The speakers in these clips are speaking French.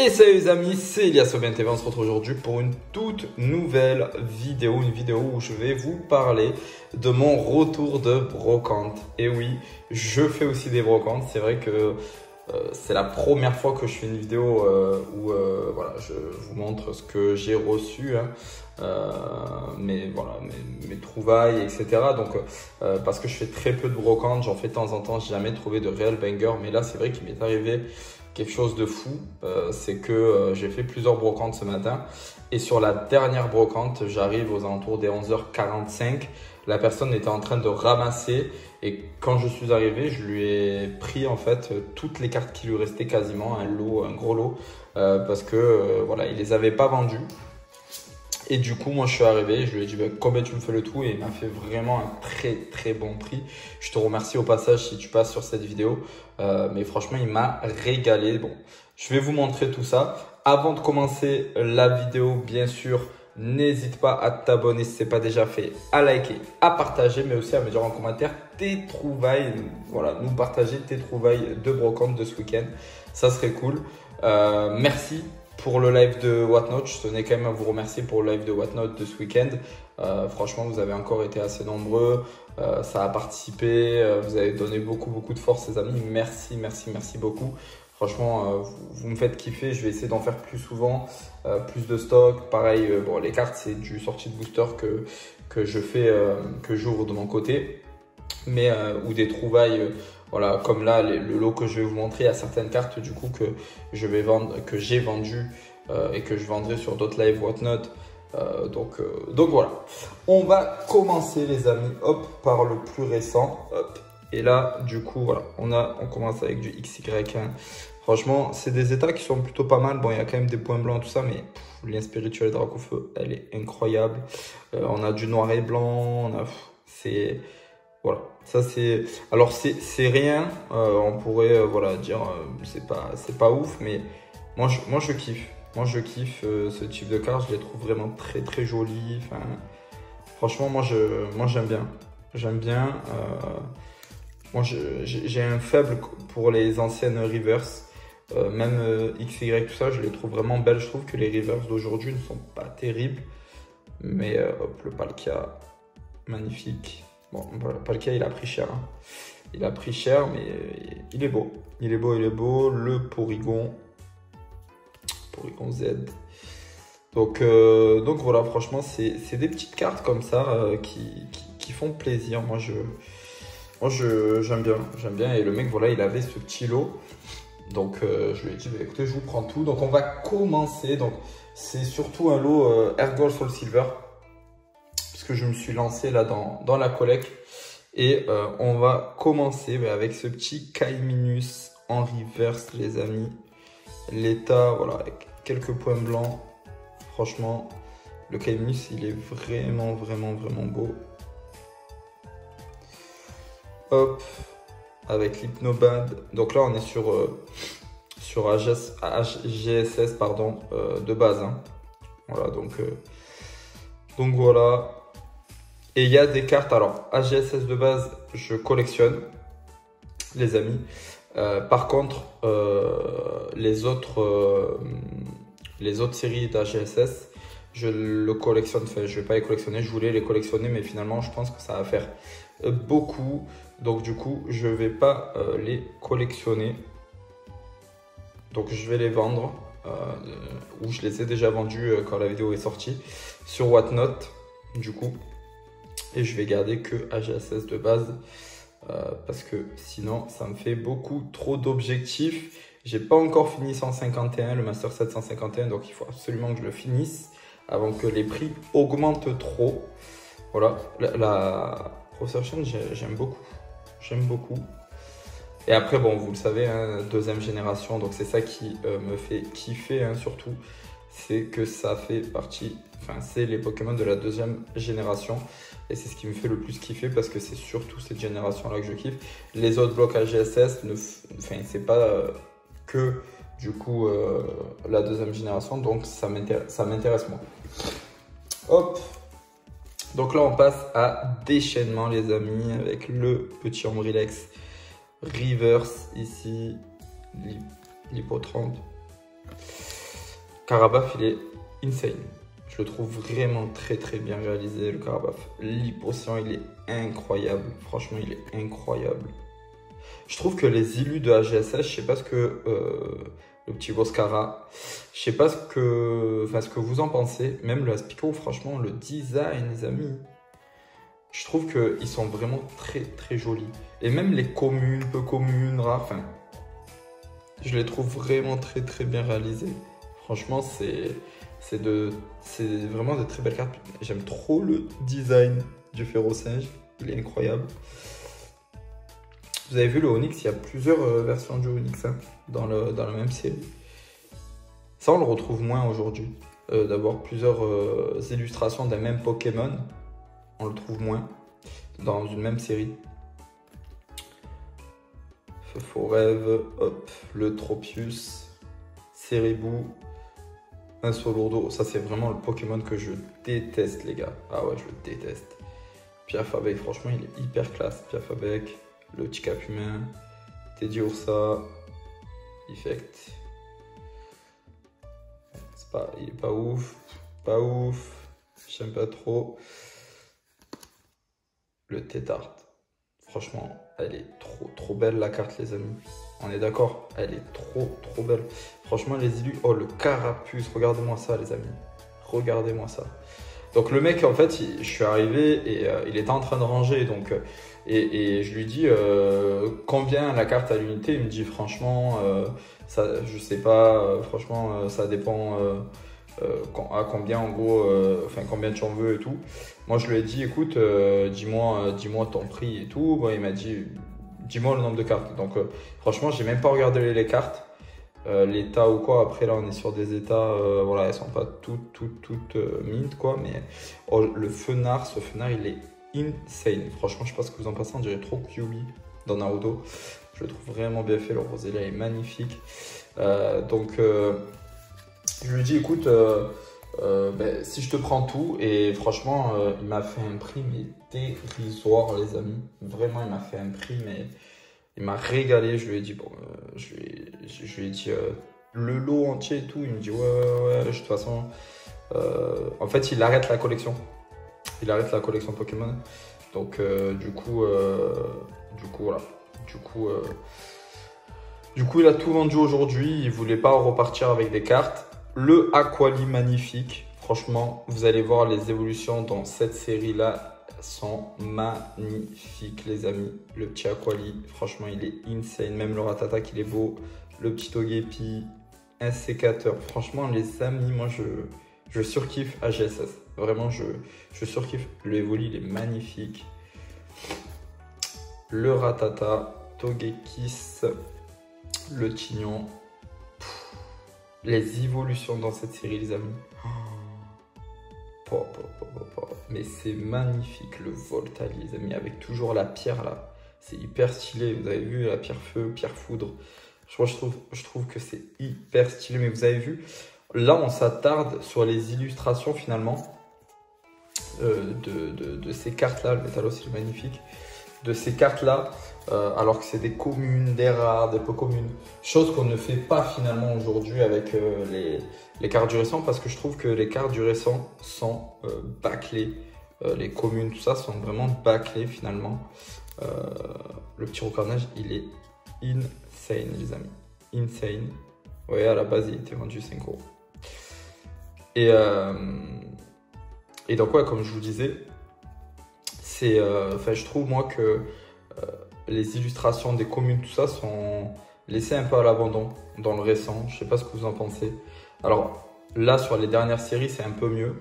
Et salut les amis, c'est Elias Aubin TV. On se retrouve aujourd'hui pour une toute nouvelle vidéo, une vidéo où je vais vous parler de mon retour de brocante. Et oui, je fais aussi des brocantes. C'est vrai que c'est la première fois que je fais une vidéo où voilà, je vous montre ce que j'ai reçu, hein, mes trouvailles, etc. Donc, parce que je fais très peu de brocantes, j'en fais de temps en temps, j'ai jamais trouvé de réel banger. Mais là, c'est vrai qu'il m'est arrivé quelque chose de fou, c'est que j'ai fait plusieurs brocantes ce matin et sur la dernière brocante, j'arrive aux alentours des 11h45. La personne était en train de ramasser et quand je suis arrivé, je lui ai pris en fait toutes les cartes qui lui restaient quasiment, un gros lot, parce que voilà, il les avait pas vendues. Et du coup, moi, je suis arrivé, je lui ai dit combien tu me fais le tout, et il m'a fait vraiment un très bon prix. Je te remercie au passage si tu passes sur cette vidéo, mais franchement, il m'a régalé. Bon, je vais vous montrer tout ça. Avant de commencer la vidéo, bien sûr, n'hésite pas à t'abonner si ce n'est pas déjà fait, à liker, à partager, mais aussi à me dire en commentaire tes trouvailles. Voilà, nous partager tes trouvailles de brocante de ce week-end, ça serait cool. Merci pour le live de Whatnot. Je tenais quand même à vous remercier pour le live de Whatnot de ce week-end. Franchement, vous avez encore été assez nombreux. Ça a participé. Vous avez donné beaucoup de force, les amis. Merci beaucoup. Franchement, vous me faites kiffer. Je vais essayer d'en faire plus souvent, plus de stock. Pareil, bon, les cartes, c'est du sortie de booster que je fais, que j'ouvre de mon côté. Mais ou des trouvailles, voilà, comme là le lot que je vais vous montrer, il y a certaines cartes du coup que je vais vendre, que j'ai vendu et que je vendrai sur d'autres live Whatnot. Donc voilà, on va commencer les amis, hop, par le plus récent, hop. Et là du coup voilà, on commence avec du XY1. Franchement, c'est des états qui sont plutôt pas mal. Bon, il y a quand même des points blancs, tout ça, mais lien spirituel Dracofeu, elle est incroyable. On a du noir et blanc, c'est... Voilà, ça c'est... Alors c'est rien, on pourrait voilà, dire c'est pas ouf, mais moi je kiffe. Moi je kiffe ce type de carte, je les trouve vraiment très jolies. Enfin, franchement, moi j'aime bien. J'aime bien. Moi j'ai un faible pour les anciennes reverse. Même XY, tout ça, je les trouve vraiment belles. Je trouve que les reverse d'aujourd'hui ne sont pas terribles. Mais hop, le Palkia, magnifique. Bon, voilà, Palkia, il a pris cher. Hein. Il a pris cher, mais il est beau. Il est beau. Le Porygon Z. Donc voilà, franchement, c'est des petites cartes comme ça qui font plaisir. Moi, j'aime bien. Et le mec, voilà, il avait ce petit lot. Donc, je lui ai dit, bah, écoutez, je vous prends tout. Donc, on va commencer. Donc, c'est surtout un lot Airgold Soul Silver. Que je me suis lancé là dans la collecte et on va commencer avec ce petit Kaiminus en reverse, les amis. L'état, voilà, avec quelques points blancs. Franchement, le Kaiminus, il est vraiment beau. Hop, avec l'Hypnobad. Donc là, on est sur HGSS pardon, de base. Hein. Voilà, donc voilà. Et il y a des cartes, alors HGSS de base, je collectionne, les amis. Par contre, les autres séries d'HGSS, je le collectionne, enfin, je ne vais pas les collectionner, je voulais les collectionner, mais finalement, je pense que ça va faire beaucoup. Donc du coup, je ne vais pas les collectionner. Donc je vais les vendre, ou je les ai déjà vendus quand la vidéo est sortie, sur Whatnot, du coup. Et je vais garder que HGSS de base parce que sinon ça me fait beaucoup trop d'objectifs. J'ai pas encore fini 151, le Master 751, donc il faut absolument que je le finisse avant que les prix augmentent trop. Voilà, la Professor Chain, j'aime beaucoup. Et après, bon, vous le savez, hein, deuxième génération, donc c'est ça qui me fait kiffer, hein, surtout. C'est que ça fait partie, enfin, c'est les Pokémon de la deuxième génération. Et c'est ce qui me fait le plus kiffer parce que c'est surtout cette génération-là que je kiffe. Les autres blocs HGSS, enfin, c'est pas que du coup la deuxième génération, donc ça m'intéresse moins. Hop. Donc là, on passe à déchaînement, les amis, avec le petit Ombrilex reverse ici, l'Hypo 30. Karabaf, il est insane. Je le trouve vraiment très bien réalisé, le Karabaf. L'hypocyan, il est incroyable. Franchement, il est incroyable. Je trouve que les illus de AGSS, je sais pas ce que... le petit Boscara, je sais pas ce que vous en pensez. Même le Aspico, franchement, le design, les amis. Je trouve qu'ils sont vraiment très jolis. Et même les communes, peu communes, rares, enfin... Je les trouve vraiment très bien réalisés. Franchement, c'est vraiment de très belles cartes. J'aime trop le design du Ferrosinge. Il est incroyable. Vous avez vu le Onyx, il y a plusieurs versions du Onyx hein, dans la même série. Ça, on le retrouve moins aujourd'hui. D'avoir plusieurs illustrations d'un même Pokémon. On le trouve moins dans une même série. Forever, hop, le Tropius, Cerebou, un Solourdo. Ça, c'est vraiment le Pokémon que je déteste, les gars. Ah ouais, je le déteste. Piafabec, franchement, il est hyper classe. Piafabec, le petit Capumin, Teddiursa, Effect. Il est pas ouf. Pas ouf. J'aime pas trop. Le Tétart. Franchement, elle est trop belle la carte, les amis. On est d'accord? Elle est trop belle. Franchement, les illus. Oh, le Carapuce. Regardez-moi ça, les amis. Regardez-moi ça. Donc, le mec, en fait, je suis arrivé et il était en train de ranger. Donc, et je lui dis combien la carte à l'unité. Il me dit, franchement, ça, je sais pas. Franchement, ça dépend à combien, en gros, enfin, combien tu en veux et tout. Moi, je lui ai dit, écoute, dis-moi ton prix et tout. Bon, il m'a dit, dis-moi le nombre de cartes. Donc, franchement, j'ai même pas regardé les cartes, l'état ou quoi. Après, là, on est sur des états, voilà, elles sont pas toutes mint, quoi. Mais oh, le Fenard, ce Fenard, il est insane. Franchement, je sais pas ce que vous en pensez. On dirait trop Kyuubi dans Naruto. Je le trouve vraiment bien fait. Le rosé là est magnifique. Je lui ai dit, écoute, ben, si je te prends tout, et franchement, il m'a fait un prix mais dérisoire, les amis. Vraiment, il m'a fait un prix, mais il m'a régalé. Je lui ai dit, bon, je lui ai dit le lot entier et tout. Il me dit, ouais, de toute façon, en fait, il arrête la collection. Il arrête la collection Pokémon. Donc, du coup, voilà. Du coup, il a tout vendu aujourd'hui. Il voulait pas repartir avec des cartes. Le Aquali magnifique. Franchement, vous allez voir les évolutions dans cette série-là sont magnifiques, les amis. Le petit Aquali, franchement, il est insane. Même le Ratata, il est beau. Le petit Togepi, un sécateur. Franchement, les amis, moi, je surkiffe AGSS. Vraiment, je surkiffe. Le Evoli, il est magnifique. Le Ratata, Togekiss, le Tignon. Les évolutions dans cette série, les amis. Mais c'est magnifique, le Voltali, les amis, avec toujours la pierre là. C'est hyper stylé. Vous avez vu la pierre feu, pierre foudre. Je trouve que c'est hyper stylé. Mais vous avez vu, là, on s'attarde sur les illustrations finalement de ces cartes-là. Le Métalos, c'est magnifique. De ces cartes-là, alors que c'est des communes, des rares, des peu communes. Chose qu'on ne fait pas finalement aujourd'hui avec les cartes du récent, parce que je trouve que les cartes du récent sont bâclées. Les communes, tout ça, sont vraiment bâclées finalement. Le petit recornage, il est insane, les amis. Insane. Ouais, à la base, il était vendu 5 €. Et donc, ouais, comme je vous disais, je trouve moi que les illustrations des communes, tout ça, sont laissées un peu à l'abandon dans le récent. Je sais pas ce que vous en pensez. Alors là, sur les dernières séries, c'est un peu mieux.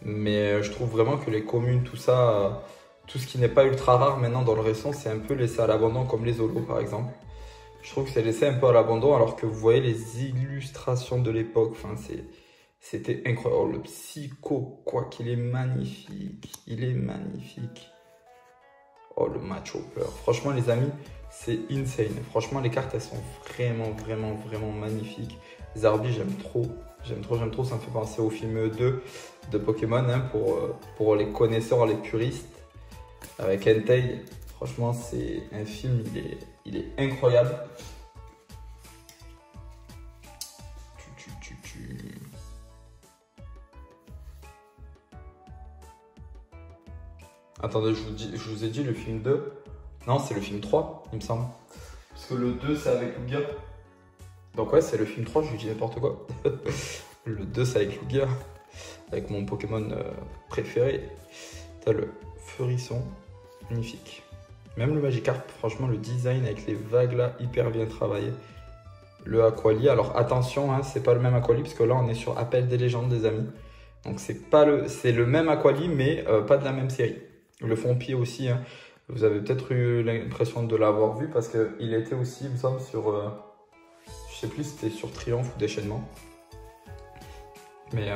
Mais je trouve vraiment que les communes, tout ça, tout ce qui n'est pas ultra rare maintenant dans le récent, c'est un peu laissé à l'abandon, comme les holos par exemple. Je trouve que c'est laissé un peu à l'abandon, alors que vous voyez les illustrations de l'époque. Enfin, c'était incroyable. Oh, le Psycho, quoi qu'il est magnifique. Il est magnifique. Oh, le Match Hopper. Franchement, les amis, c'est insane. Franchement, les cartes, elles sont vraiment magnifiques. Zarbi, j'aime trop. Ça me fait penser au film 2 de Pokémon, hein, pour les connaisseurs, les puristes. Avec Entei. Franchement, c'est un film, il est incroyable. Attendez, je vous ai dit le film 2. Non, c'est le film 3, il me semble. Parce que le 2, c'est avec Lugia. Donc ouais, c'est le film 3, je lui dis n'importe quoi. Le 2, c'est avec Lugia. Avec mon Pokémon préféré. T'as le Furisson, magnifique. Même le Magikarp, franchement, le design avec les vagues là, hyper bien travaillé. Le Aquali, alors attention, hein, c'est pas le même Aquali, parce que là, on est sur Appel des légendes, des amis. Donc c'est le même Aquali, mais pas de la même série. Le Fompier aussi, hein, vous avez peut-être eu l'impression de l'avoir vu, parce qu'il était aussi, il me semble, sur... je sais plus si c'était sur Triomphe ou Déchaînement. Mais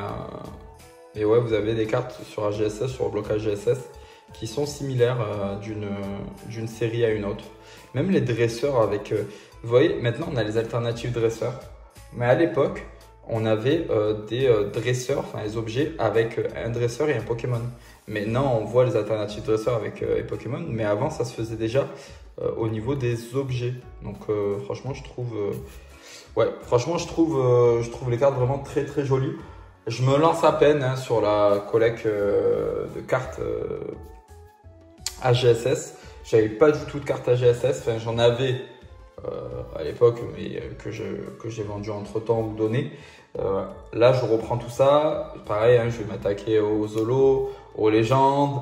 ouais, vous avez des cartes sur AGSS, sur blocage GSS, qui sont similaires d'une série à une autre. Même les dresseurs avec... vous voyez, maintenant on a les alternatives dresseurs. Mais à l'époque, on avait des dresseurs, enfin les objets avec un dresseur et un Pokémon. Maintenant, on voit les alternatives dresseurs avec les Pokémon. Mais avant, ça se faisait déjà au niveau des objets. Donc franchement, je trouve... ouais, franchement, je trouve les cartes vraiment très très jolies. Je me lance à peine hein, sur la collecte de cartes AGSS. J'avais pas du tout de cartes AGSS. Enfin, j'en avais à l'époque, mais que j'ai vendu entre temps ou donné. Là, je reprends tout ça. Pareil, hein, je vais m'attaquer aux Zolos, aux légendes,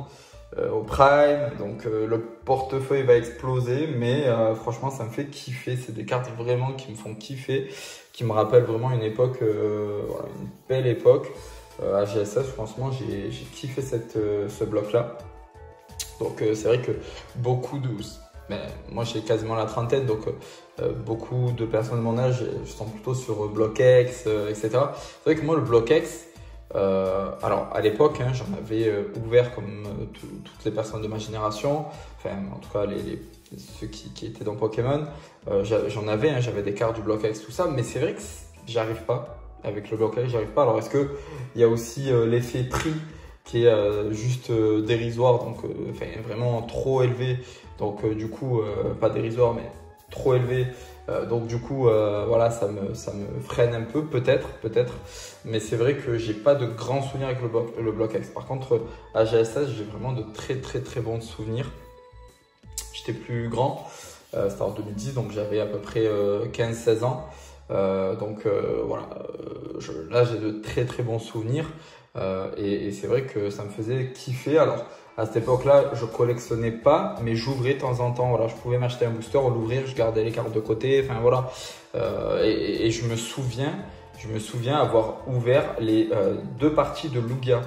au Prime. Donc, le portefeuille va exploser. Mais franchement, ça me fait kiffer. C'est des cartes vraiment qui me font kiffer, qui me rappellent vraiment une époque, voilà, une belle époque. AGSS, franchement, j'ai kiffé ce bloc-là. Donc, c'est vrai que beaucoup de... Mais moi, j'ai quasiment la trentaine, donc beaucoup de personnes de mon âge, je sens plutôt sur BlockX, etc. C'est vrai que moi, le BlockX, alors à l'époque, hein, j'en avais ouvert comme toutes les personnes de ma génération, enfin en tout cas ceux qui étaient dans Pokémon, j'en avais, hein, j'avais des cartes du BlockX, tout ça, mais c'est vrai que j'arrive pas avec le BlockX, j'arrive pas. Alors est-ce que il y a aussi l'effet prix qui est juste dérisoire, donc enfin, vraiment trop élevé, donc du coup pas dérisoire mais trop élevé, donc du coup voilà, ça me freine un peu, peut-être, mais c'est vrai que j'ai pas de grands souvenirs avec le BlockX. Par contre à GSS, j'ai vraiment de très bons souvenirs. J'étais plus grand, c'était en 2010, donc j'avais à peu près 15-16 ans, donc voilà, là j'ai de très bons souvenirs. Et c'est vrai que ça me faisait kiffer. Alors à cette époque-là, je collectionnais pas, mais j'ouvrais de temps en temps. Voilà, je pouvais m'acheter un booster, l'ouvrir, je gardais les cartes de côté. Enfin voilà. Et je me souviens avoir ouvert les deux parties de Lugia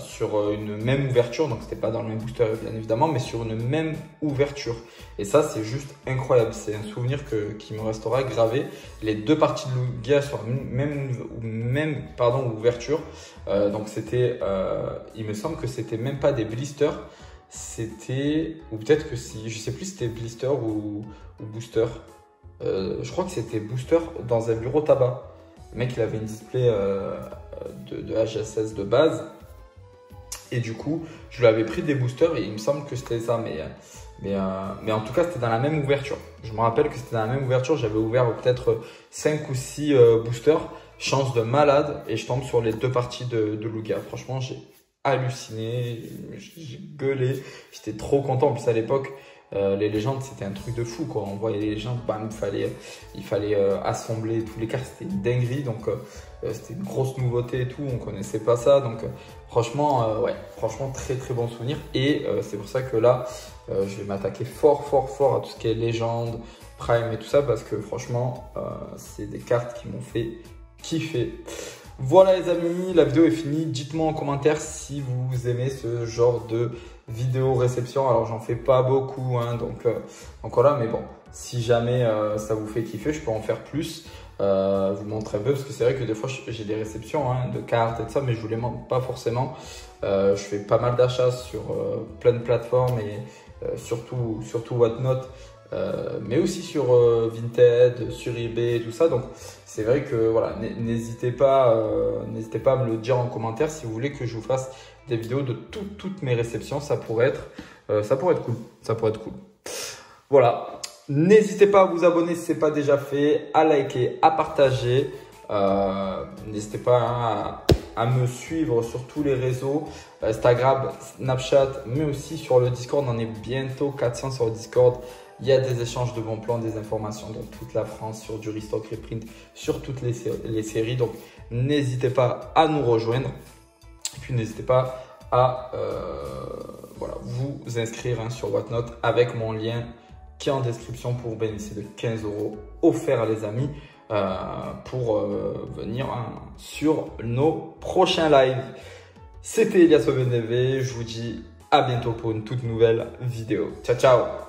sur une même ouverture. Donc c'était pas dans le même booster bien évidemment, mais sur une même ouverture. Et ça, c'est juste incroyable. C'est un souvenir qui me restera gravé. Les deux parties de Lugia sur la même ouverture. Donc c'était, il me semble que c'était même pas des blisters. C'était, ou peut-être que si, je sais plus si c'était blister ou booster. Je crois que c'était booster dans un bureau tabac. Le mec, il avait une display de HSS de base. Et du coup, je lui avais pris des boosters et il me semble que c'était ça. Mais en tout cas, c'était dans la même ouverture. Je me rappelle que c'était dans la même ouverture. J'avais ouvert peut-être 5 ou 6 boosters. Chance de malade. Et je tombe sur les deux parties de Lugia. Franchement, j'ai halluciné. J'ai gueulé. J'étais trop content. En plus, à l'époque, les légendes, c'était un truc de fou, quoi. On voyait les légendes, bam, il fallait assembler tous les cartes. C'était une dinguerie. Donc, c'était une grosse nouveauté et tout. On connaissait pas ça. Donc, franchement, ouais, franchement, très bon souvenir. Et c'est pour ça que là, je vais m'attaquer fort à tout ce qui est légende, prime et tout ça, parce que franchement, c'est des cartes qui m'ont fait kiffer. Voilà les amis, la vidéo est finie. Dites-moi en commentaire si vous aimez ce genre de vidéo réception. Alors j'en fais pas beaucoup, hein, donc voilà, mais bon, si jamais ça vous fait kiffer, je peux en faire plus. Vous montrer un peu, parce que c'est vrai que des fois j'ai des réceptions hein, de cartes et tout ça, mais je vous les montre pas forcément. Je fais pas mal d'achats sur plein de plateformes et surtout Whatnot, mais aussi sur Vinted, sur eBay et tout ça. Donc c'est vrai que voilà, n'hésitez pas à me le dire en commentaire si vous voulez que je vous fasse des vidéos de toutes mes réceptions. Ça pourrait être cool. Voilà. N'hésitez pas à vous abonner si ce n'est pas déjà fait, à liker, à partager. N'hésitez pas hein, à me suivre sur tous les réseaux, Instagram, Snapchat, mais aussi sur le Discord. On est bientôt 400 sur le Discord. Il y a des échanges de bons plans, des informations dans toute la France sur du restock, reprint, sur toutes les séries. Donc, n'hésitez pas à nous rejoindre. Et puis, n'hésitez pas à voilà, vous inscrire sur Whatnot avec mon lien qui est en description pour bénéficier de 15 € offerts à les amis pour venir sur nos prochains lives. C'était Elias OBNV. Je vous dis à bientôt pour une toute nouvelle vidéo. Ciao, ciao!